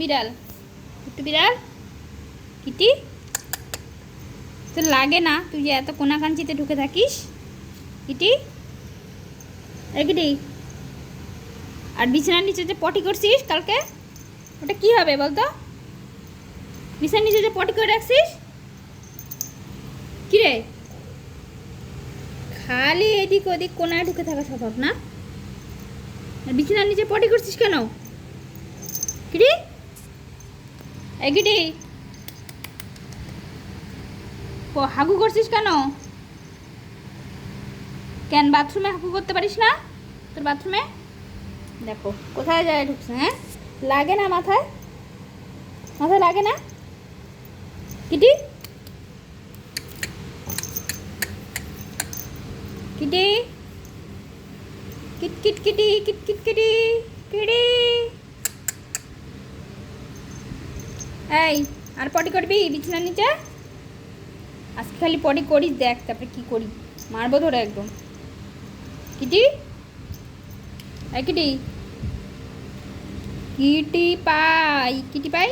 বিড়াল, কুট্টু বিড়াল। কিটি তোর লাগে না? তুই যে এত কোনাকাঞ্চিতে ঢুকে থাকিস। কিটি, এই কিটি, আর বিছানার নিচে যে পটি করছিস কালকে, ওটা কি হবে বলতো? বিছানার নিচে যে পটি করে রাখছিস, কিরে খালি এদিক ওদিক কোনায় ঢুকে থাকা স্বভাব না? আর বিছানার নিচে পটি করছিস কেন? কিটি, এই কিটি, হাগু করছিস কেন? কেন বাথরুমে হাগু করতে পারিস না? তোর বাথরুমে দেখো কোথায় যায় ঢুকছে। হ্যাঁ, লাগে না মাথায়? মাথায় লাগে না? Kitty, Kitty, kit kit Kitty, kit kit Kitty, Kitty. এই, আর পটি করবি বিছানার নিচে? আজকে খালি পটি করিস, দেখ তারপরে কি করি, মারবো ধরে একদম। কিটি, এই কিটি, কিটি পাই, কিটি পাই।